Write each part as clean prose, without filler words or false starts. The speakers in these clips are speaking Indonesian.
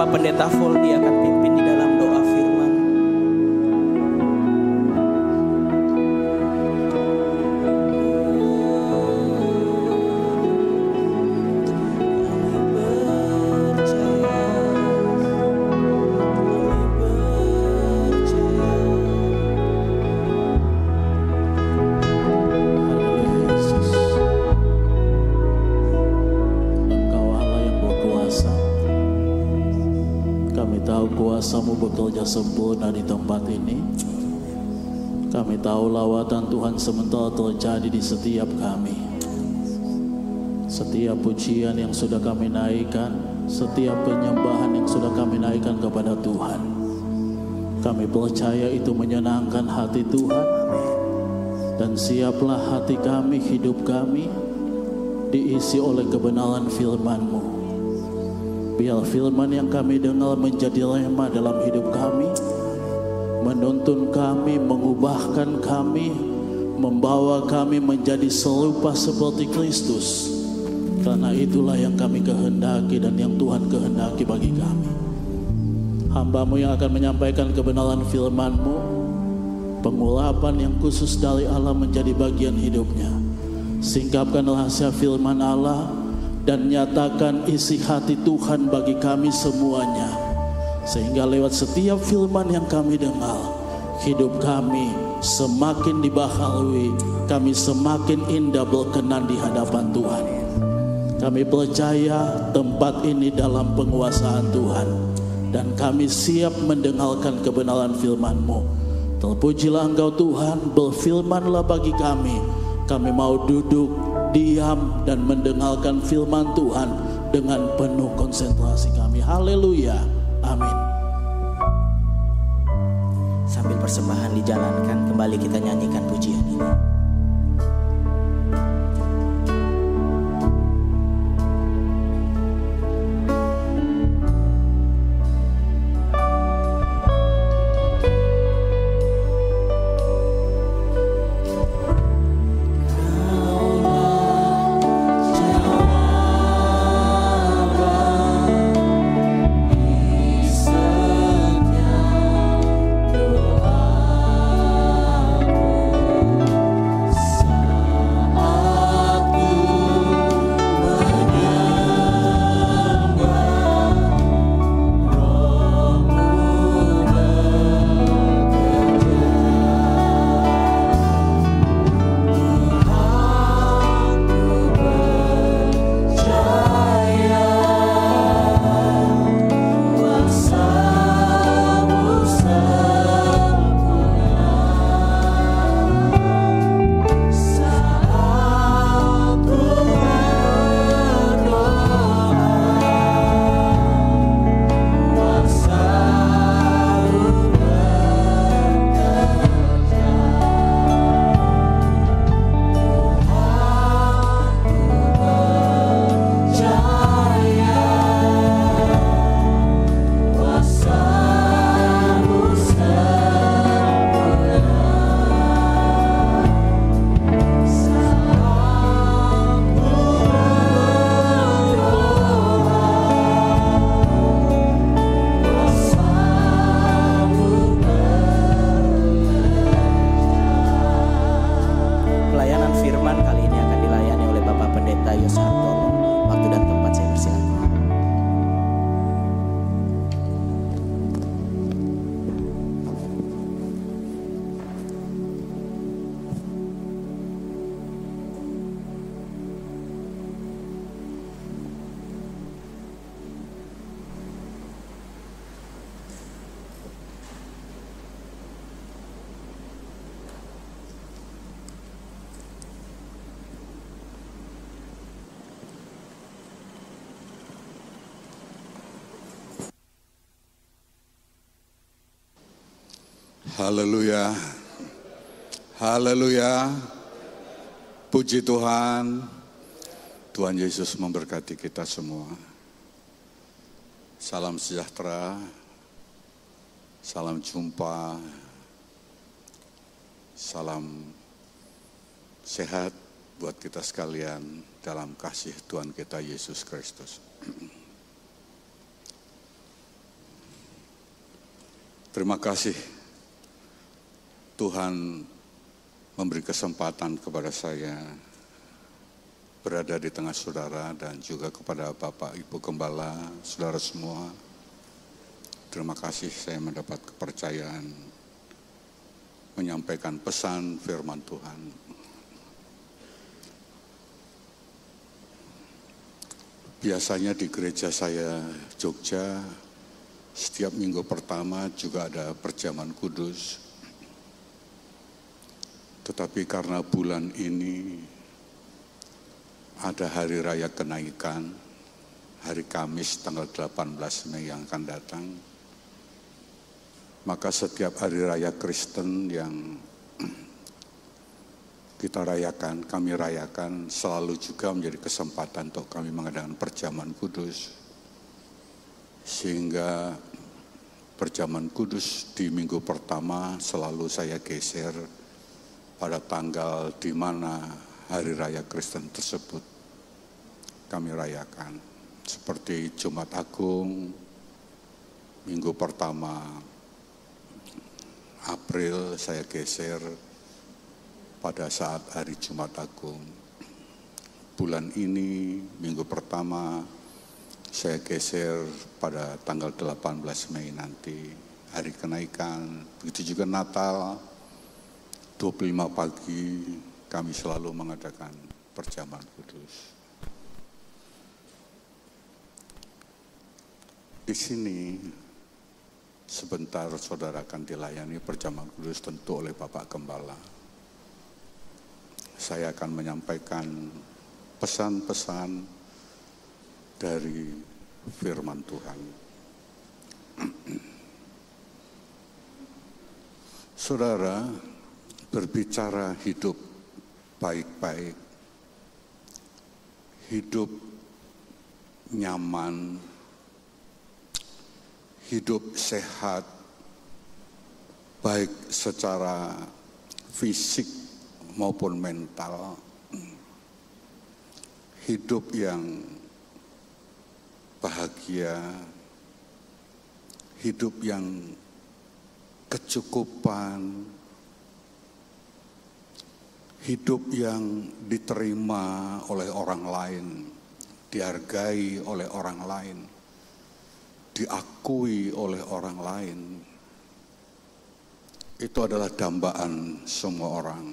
Bapak Pendeta Voldi akan pimpin di dalam doa firman. Kuasa-Mu bekerja sempurna di tempat ini. Kami tahu lawatan Tuhan sementara terjadi di setiap kami. Setiap pujian yang sudah kami naikkan, setiap penyembahan yang sudah kami naikkan kepada Tuhan, kami percaya itu menyenangkan hati Tuhan. Dan siaplah hati kami, hidup kami diisi oleh kebenaran firman-Mu. Biar firman yang kami dengar menjadi rema dalam hidup kami, menuntun kami, mengubahkan kami, membawa kami menjadi serupa seperti Kristus. Karena itulah yang kami kehendaki dan yang Tuhan kehendaki bagi kami. Hamba-Mu yang akan menyampaikan kebenaran firman-Mu, pengurapan yang khusus dari Allah menjadi bagian hidupnya. Singkapkan rahasia firman Allah dan nyatakan isi hati Tuhan bagi kami semuanya. Sehingga lewat setiap firman yang kami dengar, hidup kami semakin dibaharui, kami semakin indah berkenan di hadapan Tuhan. Kami percaya tempat ini dalam penguasaan Tuhan, dan kami siap mendengarkan kebenaran firman-Mu. Terpujilah Engkau Tuhan, berfirmanlah bagi kami. Kami mau duduk, diam, dan mendengarkan firman Tuhan dengan penuh konsentrasi kami. Haleluya, amin. Sambil persembahan dijalankan, kembali kita nyanyikan pujian ini. Haleluya, haleluya, puji Tuhan. Tuhan Yesus memberkati kita semua. Salam sejahtera, salam jumpa, salam sehat buat kita sekalian dalam kasih Tuhan kita Yesus Kristus. Terima kasih Tuhan memberi kesempatan kepada saya berada di tengah saudara dan juga kepada Bapak Ibu Gembala, saudara semua. Terima kasih saya mendapat kepercayaan menyampaikan pesan firman Tuhan. Biasanya di gereja saya Jogja, setiap minggu pertama juga ada perjamuan kudus. Tetapi karena bulan ini ada hari raya kenaikan, hari Kamis tanggal 18 Mei yang akan datang, maka setiap hari raya Kristen yang kita rayakan, kami rayakan, selalu juga menjadi kesempatan untuk kami mengadakan perjamuan kudus. Sehingga perjamuan kudus di minggu pertama selalu saya geser pada tanggal di mana hari raya Kristen tersebut kami rayakan. Seperti Jumat Agung, minggu pertama April saya geser pada saat hari Jumat Agung. Bulan ini, minggu pertama, saya geser pada tanggal 18 Mei nanti, hari kenaikan. Begitu juga Natal, 25 pagi, kami selalu mengadakan perjamuan kudus. Di sini, sebentar saudara akan dilayani perjamuan kudus tentu oleh Bapak Gembala. Saya akan menyampaikan pesan-pesan dari firman Tuhan. Saudara, berbicara hidup baik-baik, hidup nyaman, hidup sehat, baik secara fisik maupun mental, hidup yang bahagia, hidup yang kecukupan, hidup yang diterima oleh orang lain, dihargai oleh orang lain, diakui oleh orang lain. Itu adalah dambaan semua orang.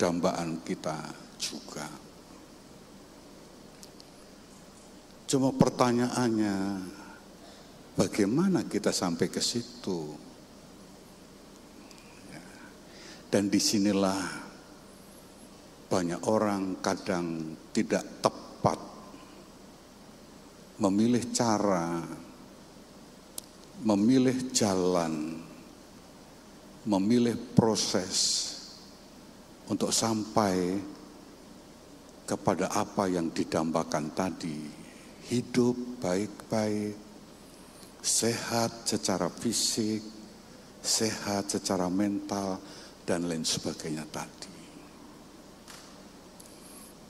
Dambaan kita juga. Cuma pertanyaannya, bagaimana kita sampai ke situ? Dan disinilah banyak orang kadang tidak tepat memilih cara, memilih jalan, memilih proses untuk sampai kepada apa yang didambakan tadi. Hidup baik-baik, sehat secara fisik, sehat secara mental, dan lain sebagainya tadi.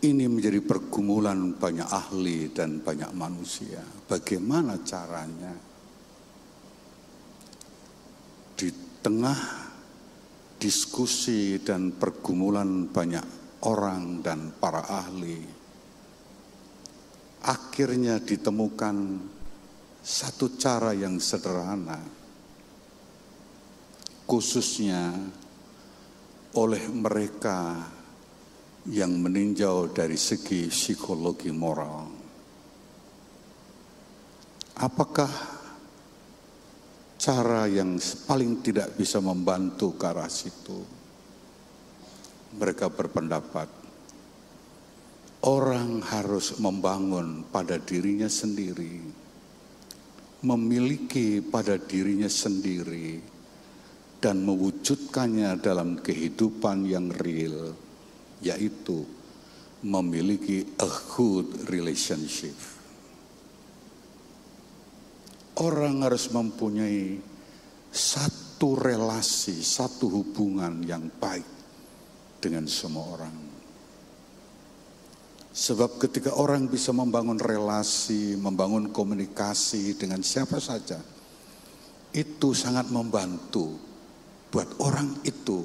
Ini menjadi pergumulan banyak ahli dan banyak manusia. Bagaimana caranya di tengah diskusi dan pergumulan banyak orang dan para ahli, akhirnya ditemukan satu cara yang sederhana, khususnya oleh mereka yang meninjau dari segi psikologi moral. Apakah cara yang paling tidak bisa membantu ke arah situ? Mereka berpendapat orang harus membangun pada dirinya sendiri, memiliki pada dirinya sendiri, dan mewujudkannya dalam kehidupan yang real, yaitu memiliki a good relationship. Orang harus mempunyai satu relasi, satu hubungan yang baik dengan semua orang. Sebab ketika orang bisa membangun relasi, membangun komunikasi dengan siapa saja, itu sangat membantu buat orang itu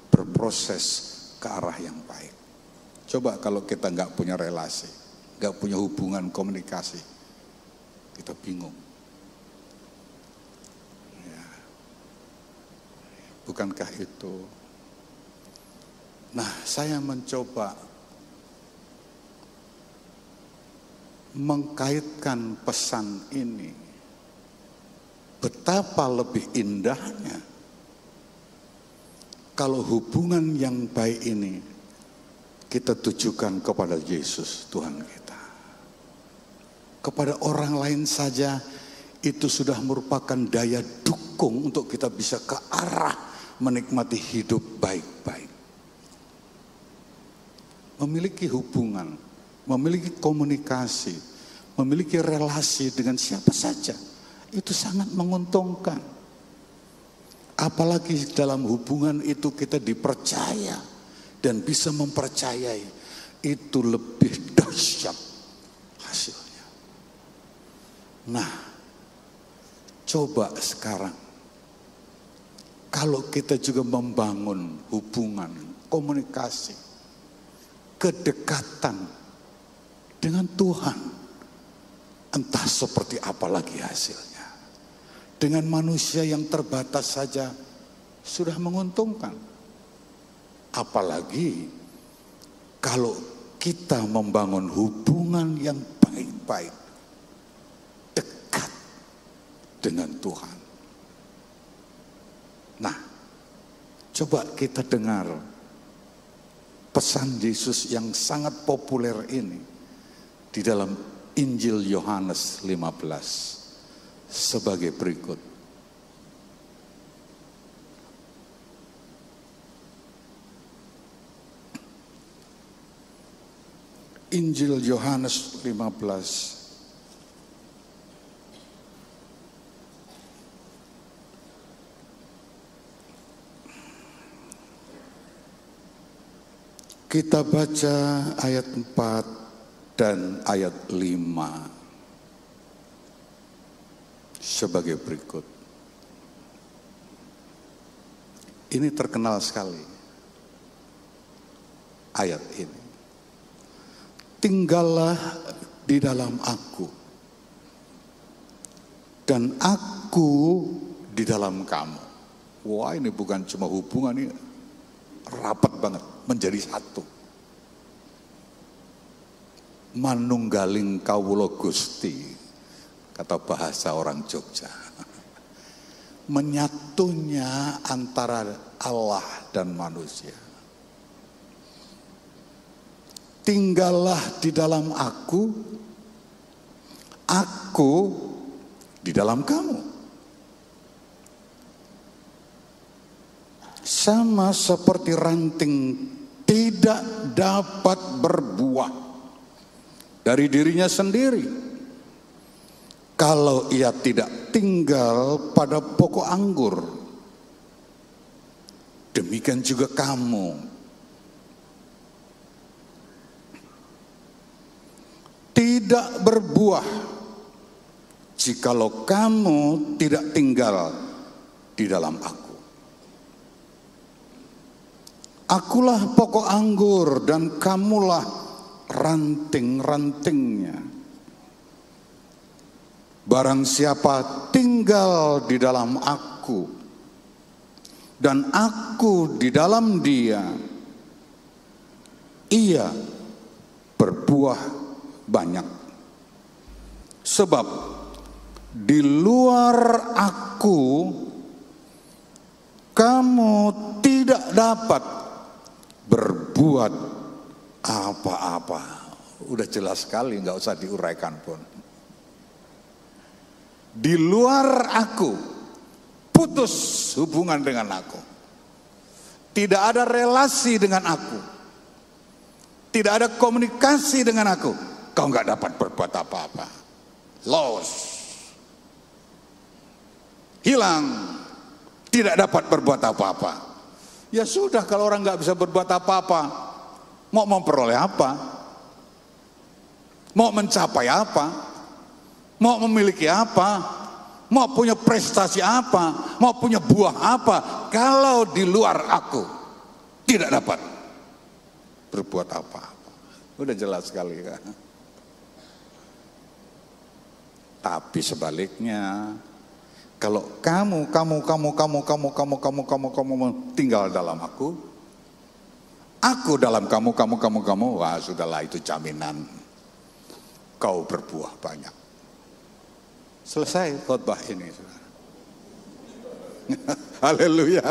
berproses ke arah yang baik. Coba kalau kita nggak punya relasi, nggak punya hubungan komunikasi, kita bingung. Ya. Bukankah itu? Nah, saya mencoba mengkaitkan pesan ini. Betapa lebih indahnya kalau hubungan yang baik ini kita tujukan kepada Yesus Tuhan kita. Kepada orang lain saja itu sudah merupakan daya dukung untuk kita bisa ke arah menikmati hidup baik-baik. Memiliki hubungan, memiliki komunikasi, memiliki relasi dengan siapa saja, itu sangat menguntungkan. Apalagi dalam hubungan itu kita dipercaya dan bisa mempercayai, itu lebih dahsyat hasilnya. Nah, coba sekarang kalau kita juga membangun hubungan, komunikasi, kedekatan dengan Tuhan, entah seperti apa lagi hasilnya. Dengan manusia yang terbatas saja sudah menguntungkan. Apalagi kalau kita membangun hubungan yang baik-baik, dekat dengan Tuhan. Nah, coba kita dengar pesan Yesus yang sangat populer ini di dalam Injil Yohanes 15 sebagai berikut. Injil Yohanes 15 kita baca ayat 4 dan ayat 5 sebagai berikut. Ini terkenal sekali ayat ini. Tinggallah di dalam aku dan aku di dalam kamu. Wah, ini bukan cuma hubungan, ini rapat banget, menjadi satu. Manunggaling kawula Gusti, kata bahasa orang Jogja. Menyatunya antara Allah dan manusia. Tinggallah di dalam aku di dalam kamu. Sama seperti ranting tidak dapat berbuah dari dirinya sendiri kalau ia tidak tinggal pada pokok anggur. Demikian juga kamu tidak berbuah jikalau kamu tidak tinggal di dalam aku. Akulah pokok anggur dan kamulah ranting-rantingnya. Barang siapa tinggal di dalam aku dan aku di dalam dia, ia berbuah banyak. Sebab di luar aku kamu tidak dapat berbuat apa-apa. Udah jelas sekali, nggak usah diuraikan pun. Di luar aku, putus hubungan dengan aku. Tidak ada relasi dengan aku. Tidak ada komunikasi dengan aku. Kau nggak dapat berbuat apa-apa. Lost. Hilang. Tidak dapat berbuat apa-apa. Ya sudah, kalau orang nggak bisa berbuat apa-apa, mau memperoleh apa? Mau mencapai apa? Mau memiliki apa? mau punya prestasi apa, mau punya buah apa, kalau di luar aku tidak dapat berbuat apa-apa. Udah jelas sekali kan? Tapi sebaliknya, kalau kamu tinggal dalam aku dalam kamu, wah sudahlah, itu jaminan kau berbuah banyak. Selesai khotbah ini. Haleluya.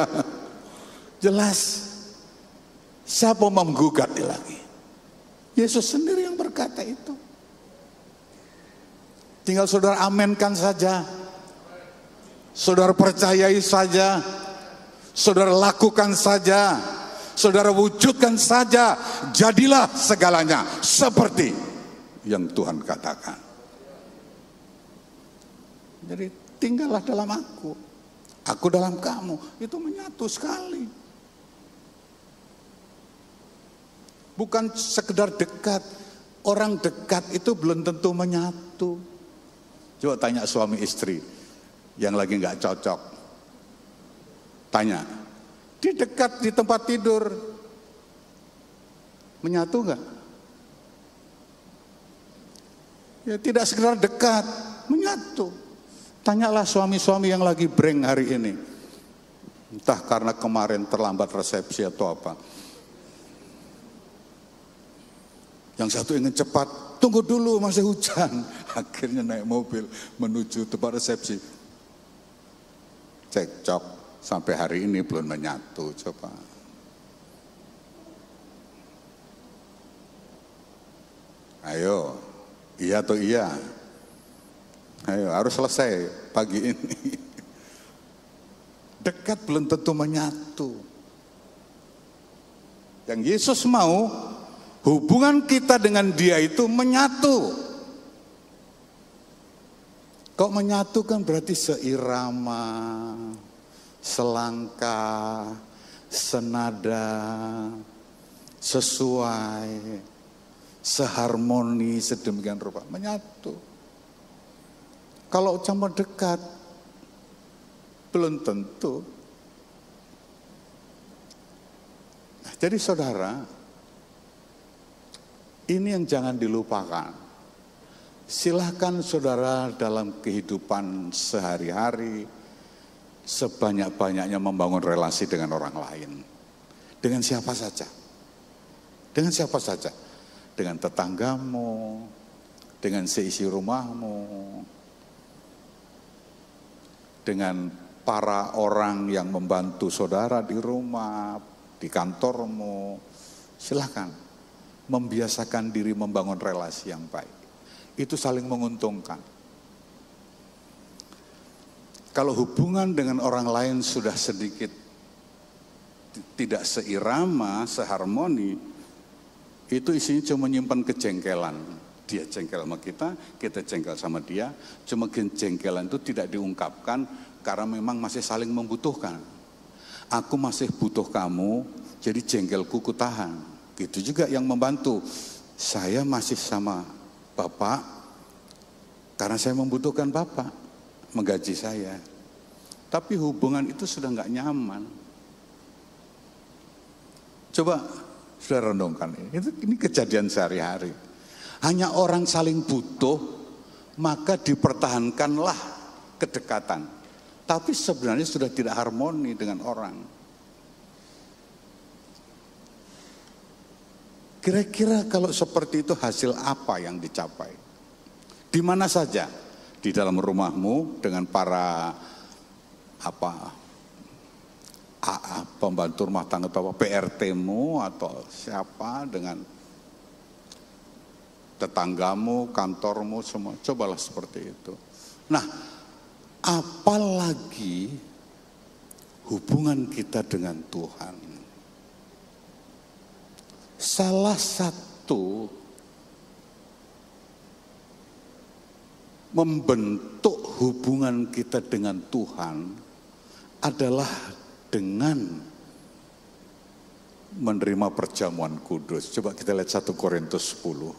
Jelas. Siapa mau menggugat lagi? Yesus sendiri yang berkata itu. Tinggal saudara amenkan saja. Saudara percayai saja. Saudara lakukan saja. Saudara wujudkan saja. Jadilah segalanya seperti yang Tuhan katakan. Jadi tinggallah dalam aku dalam kamu, itu menyatu sekali. Bukan sekedar dekat, orang dekat itu belum tentu menyatu. Coba tanya suami istri yang lagi nggak cocok, tanya, di dekat di tempat tidur, menyatu nggak? Ya tidak sekedar dekat, menyatu. Tanyalah suami-suami yang lagi breng hari ini. Entah karena kemarin terlambat resepsi atau apa. Yang satu ingin cepat, tunggu dulu masih hujan. Akhirnya naik mobil menuju tempat resepsi. Cekcok sampai hari ini belum menyatu. Coba. Ayo, iya atau iya? Ayo, harus selesai pagi ini. Dekat belum tentu menyatu. Yang Yesus mau, hubungan kita dengan Dia itu menyatu. Kok menyatu kan berarti seirama, selangkah, senada, sesuai, seharmoni, sedemikian rupa. Menyatu. Kalau cuma dekat, belum tentu. Nah, jadi saudara, ini yang jangan dilupakan. Silahkan saudara dalam kehidupan sehari-hari, sebanyak-banyaknya membangun relasi dengan orang lain. Dengan siapa saja. Dengan siapa saja. Dengan tetanggamu, dengan seisi rumahmu, dengan para orang yang membantu saudara di rumah, di kantormu. Silahkan membiasakan diri membangun relasi yang baik. Itu saling menguntungkan. Kalau hubungan dengan orang lain sudah sedikit tidak seirama, seharmoni, itu isinya cuma menyimpan kejengkelan. Dia jengkel sama kita jengkel sama dia. Cuma kejengkelan itu tidak diungkapkan karena memang masih saling membutuhkan. Aku masih butuh kamu, jadi jengkelku kutahan. Gitu juga yang membantu. Saya masih sama Bapak karena saya membutuhkan Bapak menggaji saya. Tapi hubungan itu sudah nggak nyaman. Coba saudara renungkan ini kejadian sehari-hari. Hanya orang saling butuh, maka dipertahankanlah kedekatan. Tapi sebenarnya sudah tidak harmoni dengan orang. Kira-kira kalau seperti itu hasil apa yang dicapai? Di mana saja? Di dalam rumahmu dengan para pembantu rumah tangga atau PRT-mu atau siapa, dengan tetanggamu, kantormu, semua. Cobalah seperti itu. Nah, apalagi hubungan kita dengan Tuhan. Salah satu membentuk hubungan kita dengan Tuhan adalah dengan menerima perjamuan kudus. Coba kita lihat 1 Korintus 10.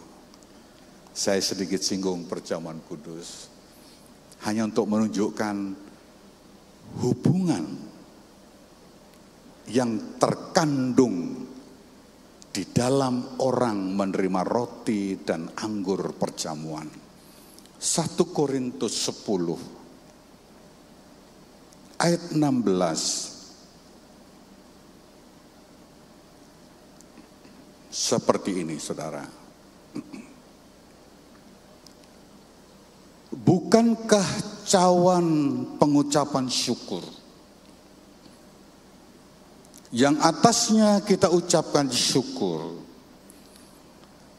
Saya sedikit singgung perjamuan kudus. hanya untuk menunjukkan hubungan yang terkandung di dalam orang menerima roti dan anggur perjamuan. 1 Korintus 10 ayat 16. Seperti ini, saudara. Bukankah cawan pengucapan syukur yang atasnya kita ucapkan syukur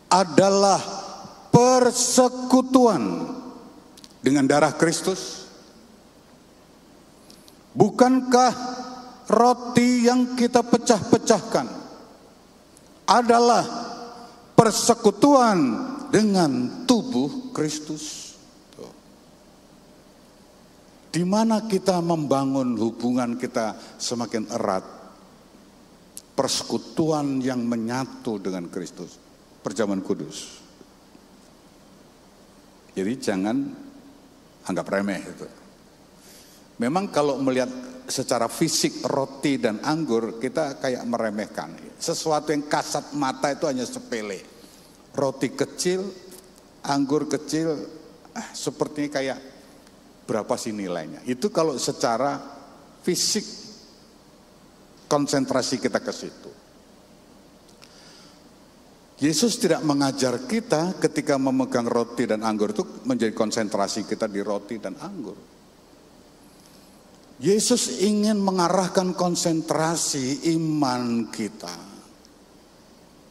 adalah persekutuan dengan darah Kristus? Bukankah roti yang kita pecah-pecahkan adalah persekutuan dengan tubuh Kristus? Di mana kita membangun hubungan kita semakin erat? Persekutuan yang menyatu dengan Kristus, perjamuan kudus. Jadi jangan anggap remeh itu. Memang kalau melihat secara fisik roti dan anggur, kita kayak meremehkan. Sesuatu yang kasat mata itu hanya sepele. Roti kecil, anggur kecil, sepertinya kayak berapa sih nilainya. Itu kalau secara fisik konsentrasi kita ke situ. Yesus tidak mengajar kita ketika memegang roti dan anggur itu menjadi konsentrasi kita di roti dan anggur. Yesus ingin mengarahkan konsentrasi iman kita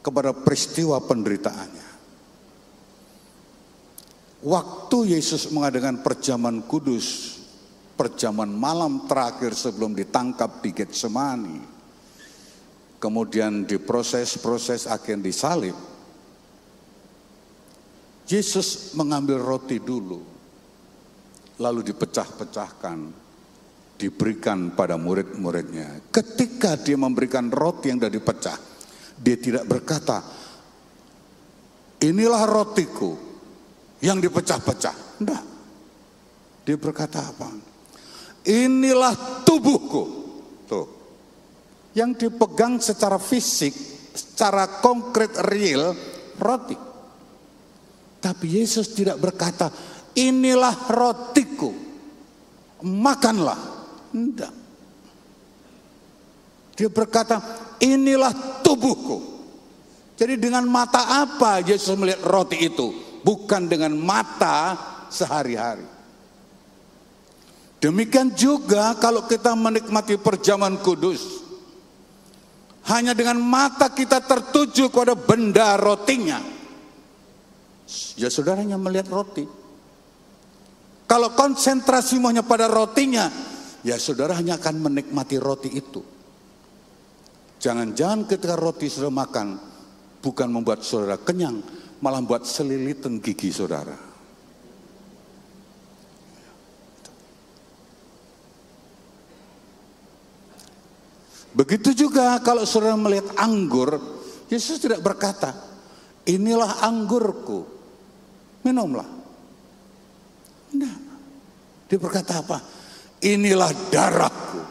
kepada peristiwa penderitaannya. Waktu Yesus mengadakan perjamuan kudus, perjamuan malam terakhir sebelum ditangkap di Getsemani, kemudian diproses akhirnya disalib, Yesus mengambil roti dulu, lalu dipecah-pecahkan, diberikan pada murid-muridnya. Ketika dia memberikan roti yang sudah dipecah, dia tidak berkata, inilah rotiku yang dipecah-pecah. Enggak. Dia berkata apa? Inilah tubuhku. Tuh. Yang dipegang secara fisik, secara konkret real, roti. Tapi Yesus tidak berkata, inilah rotiku, makanlah. Enggak. Dia berkata, inilah tubuhku. Jadi dengan mata apa Yesus melihat roti itu? Bukan dengan mata sehari-hari. Demikian juga kalau kita menikmati perjamuan kudus, hanya dengan mata kita tertuju kepada benda rotinya, ya saudara hanya melihat roti. Kalau konsentrasimu hanya pada rotinya, ya saudara hanya akan menikmati roti itu. Jangan-jangan ketika roti sudah makan, bukan membuat saudara kenyang, malah buat selilitan gigi saudara. Begitu juga kalau saudara melihat anggur, Yesus tidak berkata, inilah anggurku, minumlah. Nah, dia berkata apa? Inilah darahku,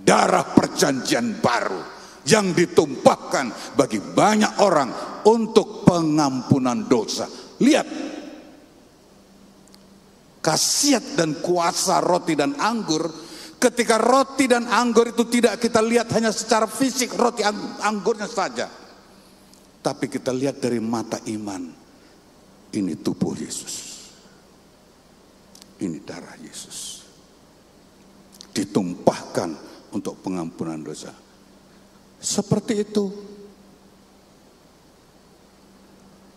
darah perjanjian baru yang ditumpahkan bagi banyak orang untuk pengampunan dosa. Lihat khasiat dan kuasa roti dan anggur. Ketika roti dan anggur itu tidak kita lihat hanya secara fisik roti anggurnya saja, tapi kita lihat dari mata iman. Ini tubuh Yesus, ini darah Yesus, ditumpahkan untuk pengampunan dosa. Seperti itu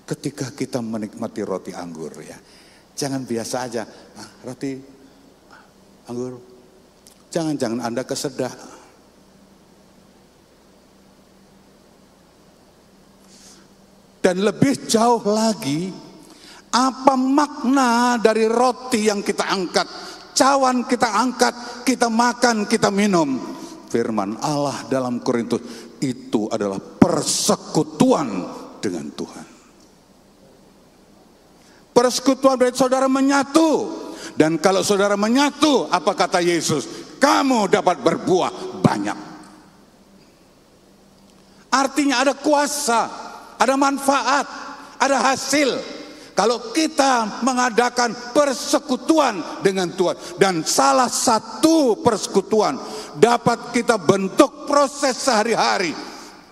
ketika kita menikmati roti anggur, ya. Jangan biasa aja, roti anggur. Jangan-jangan Anda kesedak. Dan lebih jauh lagi, apa makna dari roti yang kita angkat, cawan kita angkat, kita makan, kita minum? Firman Allah dalam Korintus, itu adalah persekutuan dengan Tuhan. Persekutuan berarti saudara menyatu Dan kalau saudara menyatu, apa kata Yesus? Kamu dapat berbuah banyak. Artinya ada kuasa, ada manfaat, ada hasil kalau kita mengadakan persekutuan dengan Tuhan. Dan salah satu persekutuan dapat kita bentuk proses sehari-hari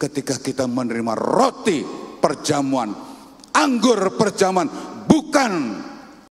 ketika kita menerima roti perjamuan, anggur perjamuan, bukan